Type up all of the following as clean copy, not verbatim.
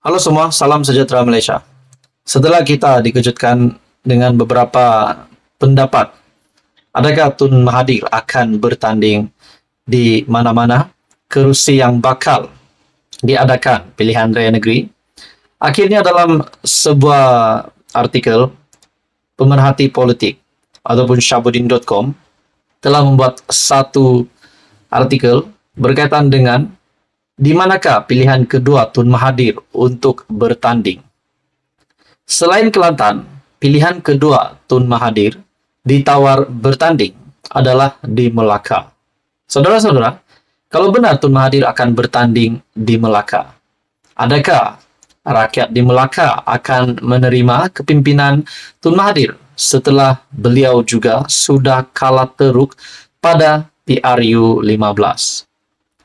Halo semua, salam sejahtera Malaysia. Setelah kita dikejutkan dengan beberapa pendapat, adakah Tun Mahathir akan bertanding di mana-mana, kerusi yang bakal diadakan pilihan raya negeri? Akhirnya dalam sebuah artikel, pemerhati politik ataupun Syabudin.com telah membuat satu artikel berkaitan dengan di manakah pilihan kedua Tun Mahathir untuk bertanding. Selain Kelantan, pilihan kedua Tun Mahathir ditawar bertanding adalah di Melaka. Saudara-saudara, kalau benar Tun Mahathir akan bertanding di Melaka, adakah rakyat di Melaka akan menerima kepimpinan Tun Mahathir setelah beliau juga sudah kalah teruk pada PRU 15?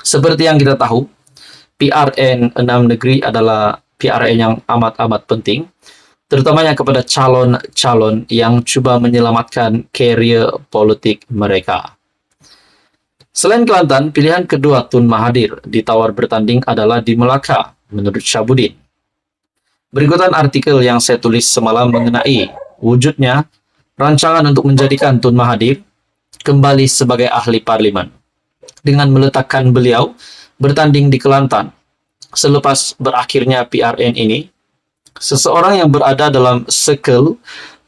Seperti yang kita tahu, PRN 6 negeri adalah PRN yang amat-amat penting, terutamanya kepada calon-calon yang cuba menyelamatkan karier politik mereka. Selain Kelantan, pilihan kedua Tun Mahathir ditawar bertanding adalah di Melaka, menurut Syabudin. Berikutan artikel yang saya tulis semalam mengenai wujudnya rancangan untuk menjadikan Tun Mahathir kembali sebagai ahli parlimen, dengan meletakkan beliau bertanding di Kelantan. Selepas berakhirnya PRN ini, seseorang yang berada dalam circle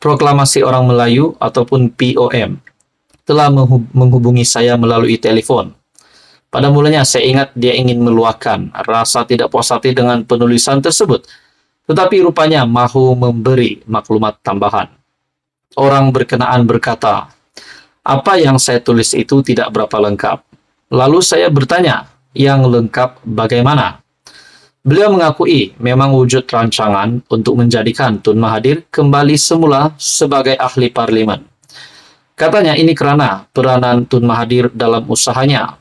Proklamasi Orang Melayu ataupun POM telah menghubungi saya melalui telepon. Pada mulanya saya ingat dia ingin meluahkan rasa tidak puas hati dengan penulisan tersebut, tetapi rupanya mahu memberi maklumat tambahan. Orang berkenaan berkata, apa yang saya tulis itu tidak berapa lengkap. Lalu saya bertanya, yang lengkap bagaimana? Beliau mengakui memang wujud rancangan untuk menjadikan Tun Mahathir kembali semula sebagai ahli parlimen. Katanya ini kerana peranan Tun Mahathir dalam usahanya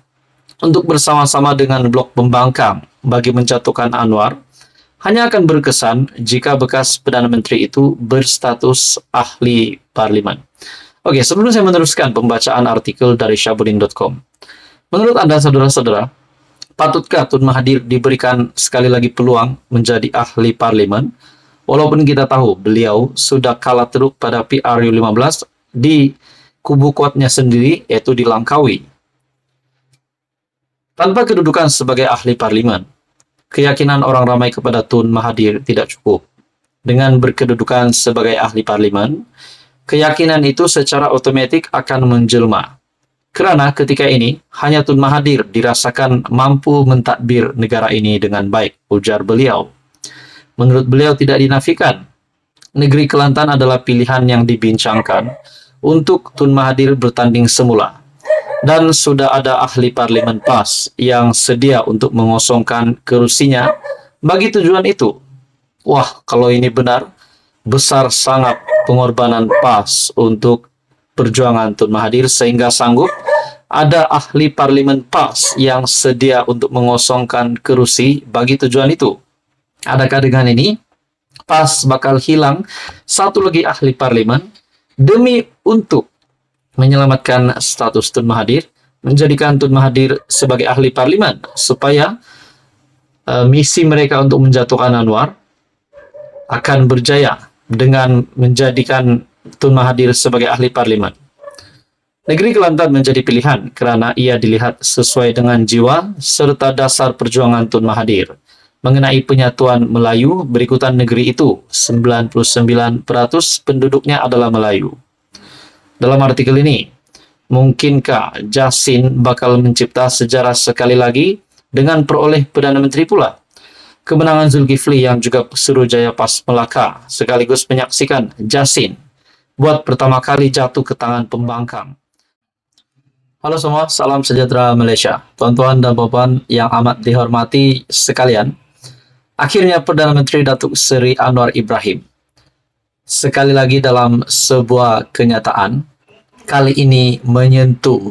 untuk bersama-sama dengan blok pembangkang bagi menjatuhkan Anwar hanya akan berkesan jika bekas Perdana Menteri itu berstatus ahli parlimen. Oke, sebelum saya meneruskan pembacaan artikel dari Syabudin.com, menurut Anda, saudara-saudara, patutkah Tun Mahathir diberikan sekali lagi peluang menjadi ahli parlimen, walaupun kita tahu beliau sudah kalah teruk pada PRU 15 di kubu kuatnya sendiri, yaitu di Langkawi. Tanpa kedudukan sebagai ahli parlimen, keyakinan orang ramai kepada Tun Mahathir tidak cukup. Dengan berkedudukan sebagai ahli parlimen, keyakinan itu secara otomatis akan menjelma. Kerana ketika ini, hanya Tun Mahathir dirasakan mampu mentadbir negara ini dengan baik, ujar beliau. Menurut beliau tidak dinafikan, negeri Kelantan adalah pilihan yang dibincangkan untuk Tun Mahathir bertanding semula. Dan sudah ada ahli parlimen PAS yang sedia untuk mengosongkan kerusinya bagi tujuan itu. Wah, kalau ini benar, besar sangat pengorbanan PAS untuk perjuangan Tun Mahathir sehingga sanggup ada ahli parlimen PAS yang sedia untuk mengosongkan kerusi bagi tujuan itu. Adakah dengan ini PAS bakal hilang satu lagi ahli parlimen demi untuk menyelamatkan status Tun Mahathir, menjadikan Tun Mahathir sebagai ahli parlimen supaya misi mereka untuk menjatuhkan Anwar akan berjaya dengan menjadikan Tun Mahathir sebagai ahli parlimen. Negeri Kelantan menjadi pilihan kerana ia dilihat sesuai dengan jiwa serta dasar perjuangan Tun Mahathir. Mengenai penyatuan Melayu, berikutan negeri itu 99% penduduknya adalah Melayu. Dalam artikel ini, mungkinkah Jasin bakal mencipta sejarah sekali lagi dengan peroleh Perdana Menteri pula? Kemenangan Zulkifli yang juga Suruhjaya PAS Melaka sekaligus menyaksikan Jasin buat pertama kali jatuh ke tangan pembangkang. Halo semua, salam sejahtera Malaysia. Tuan-tuan dan puan yang amat dihormati sekalian, akhirnya Perdana Menteri Datuk Seri Anwar Ibrahim sekali lagi dalam sebuah kenyataan, kali ini menyentuh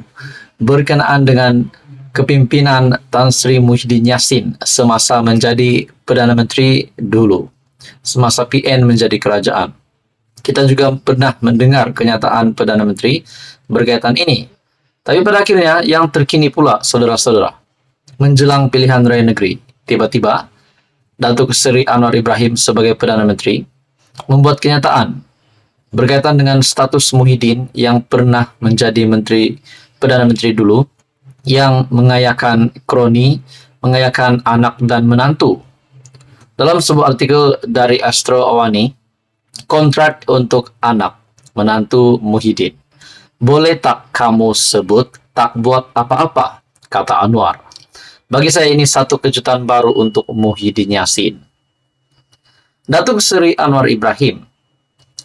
berkenaan dengan kepimpinan Tan Sri Muhyiddin Yassin semasa menjadi Perdana Menteri dulu, semasa PN menjadi kerajaan. Kita juga pernah mendengar kenyataan Perdana Menteri berkaitan ini. Tapi pada akhirnya yang terkini pula, saudara-saudara, menjelang pilihan raya negeri, tiba-tiba Datuk Seri Anwar Ibrahim sebagai Perdana Menteri membuat kenyataan berkaitan dengan status Muhyiddin yang pernah menjadi Perdana Menteri dulu, yang mengayakan kroni, mengayakan anak dan menantu. Dalam sebuah artikel dari Astro Awani, kontrak untuk anak menantu Muhyiddin. Boleh tak kamu sebut tak buat apa-apa, kata Anwar. Bagi saya ini satu kejutan baru untuk Muhyiddin Yassin. Datuk Seri Anwar Ibrahim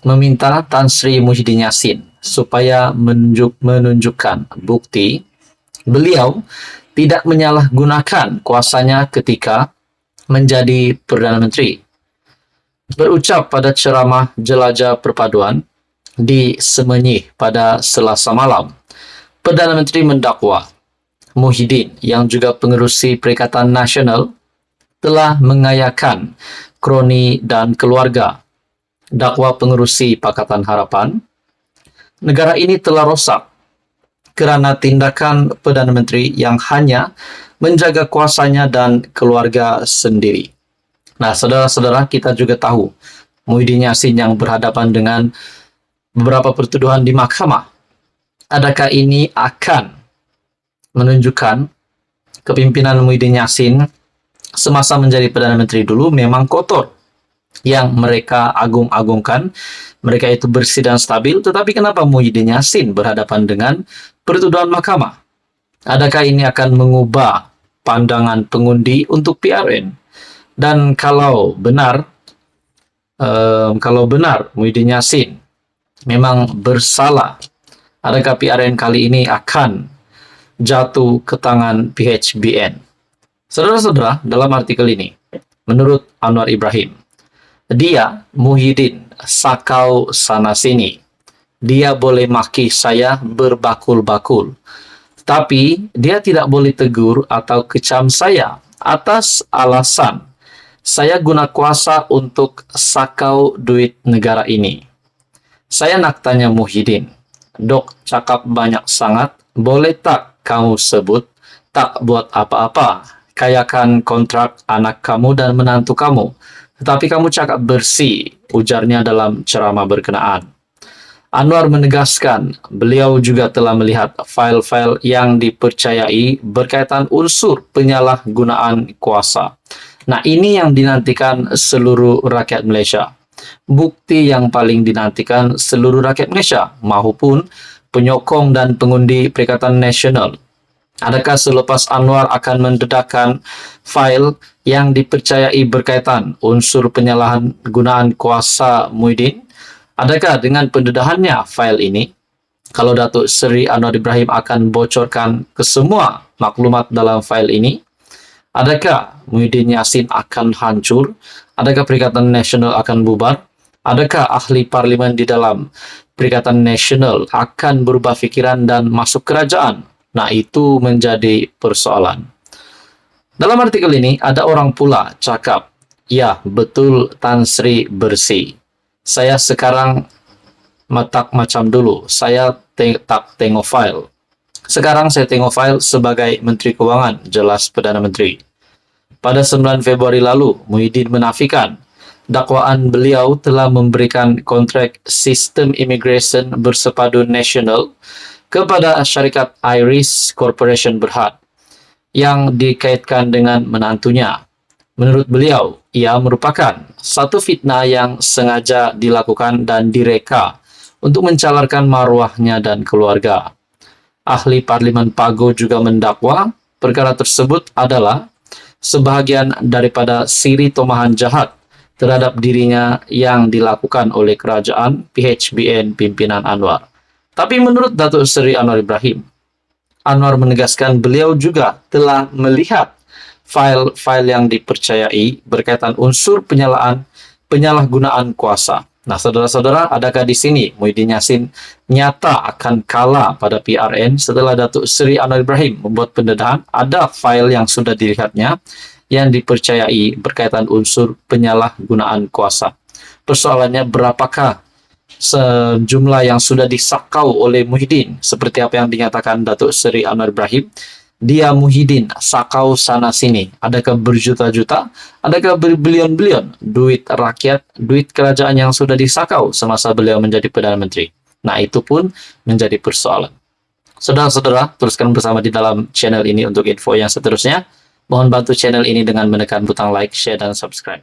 meminta Tan Sri Muhyiddin Yassin supaya menunjukkan bukti beliau tidak menyalahgunakan kuasanya ketika menjadi Perdana Menteri. Berucap pada ceramah Jelajah Perpaduan di Semenyih pada Selasa malam, Perdana Menteri mendakwa Muhyiddin yang juga pengerusi Perikatan Nasional telah mengayakan kroni dan keluarga. Dakwa pengerusi Pakatan Harapan, negara ini telah rosak kerana tindakan Perdana Menteri yang hanya menjaga kuasanya dan keluarga sendiri. Nah, saudara-saudara, kita juga tahu Muhyiddin Yassin yang berhadapan dengan beberapa pertuduhan di mahkamah. Adakah ini akan menunjukkan kepimpinan Muhyiddin Yassin semasa menjadi Perdana Menteri dulu memang kotor, yang mereka agung-agungkan, mereka itu bersih dan stabil, tetapi kenapa Muhyiddin Yassin berhadapan dengan pertuduhan mahkamah? Adakah ini akan mengubah pandangan pengundi untuk PRN? Dan kalau benar Muhyiddin Yassin memang bersalah, adakah PRN kali ini akan jatuh ke tangan PHBN? Saudara-saudara, dalam artikel ini, menurut Anwar Ibrahim, dia, Muhyiddin, sakau sana-sini. Dia boleh maki saya berbakul-bakul, tapi dia tidak boleh tegur atau kecam saya atas alasan saya guna kuasa untuk sakau duit negara ini. Saya nak tanya Muhyiddin, dok cakap banyak sangat, boleh tak kamu sebut tak buat apa-apa, kayakan kontrak anak kamu dan menantu kamu, tetapi kamu cakap bersih, ujarnya dalam ceramah berkenaan. Anwar menegaskan beliau juga telah melihat fail-fail yang dipercayai berkaitan unsur penyalahgunaan kuasa. Nah, ini yang dinantikan seluruh rakyat Malaysia. Bukti yang paling dinantikan seluruh rakyat Malaysia maupun penyokong dan pengundi Perikatan Nasional. Adakah selepas Anwar akan mendedahkan fail yang dipercayai berkaitan unsur penyalahgunaan kuasa Muhyiddin? Adakah dengan pendedahannya fail ini, kalau Datuk Seri Anwar Ibrahim akan bocorkan ke semua maklumat dalam fail ini, adakah Muhyiddin Yassin akan hancur? Adakah Perikatan Nasional akan bubar? Adakah ahli parlimen di dalam Perikatan Nasional akan berubah fikiran dan masuk kerajaan? Nah, itu menjadi persoalan. Dalam artikel ini, ada orang pula cakap, ya, betul Tan Sri bersih. Saya sekarang tak macam dulu. Saya tak tengok file. Sekarang saya tengok file sebagai Menteri Kewangan, jelas Perdana Menteri. Pada 9 Februari lalu, Muhyiddin menafikan dakwaan beliau telah memberikan kontrak sistem imigresen bersepadu nasional kepada syarikat Iris Corporation Berhad yang dikaitkan dengan menantunya. Menurut beliau, ia merupakan satu fitnah yang sengaja dilakukan dan direka untuk mencalarkan maruahnya dan keluarga. Ahli Parlimen Pago juga mendakwa perkara tersebut adalah sebahagian daripada siri tomahan jahat terhadap dirinya yang dilakukan oleh kerajaan PHBN pimpinan Anwar. Tapi menurut Datuk Seri Anwar Ibrahim, Anwar menegaskan beliau juga telah melihat file-file yang dipercayai berkaitan unsur penyalahgunaan kuasa. Nah, saudara-saudara, adakah di sini Muhyiddin Yassin nyata akan kalah pada PRN setelah Datuk Seri Anwar Ibrahim membuat pendedahan? Ada file yang sudah dilihatnya yang dipercayai berkaitan unsur penyalahgunaan kuasa. Persoalannya, berapakah sejumlah yang sudah disakau oleh Muhyiddin seperti apa yang dinyatakan Datuk Seri Anwar Ibrahim? Dia Muhyiddin sakau sana sini? Adakah berjuta-juta? Adakah berbilion-bilion duit rakyat, duit kerajaan yang sudah disakau semasa beliau menjadi Perdana Menteri? Nah, itu pun menjadi persoalan. Saudara-saudara, teruskan bersama di dalam channel ini untuk info yang seterusnya. Mohon bantu channel ini dengan menekan butang like, share, dan subscribe.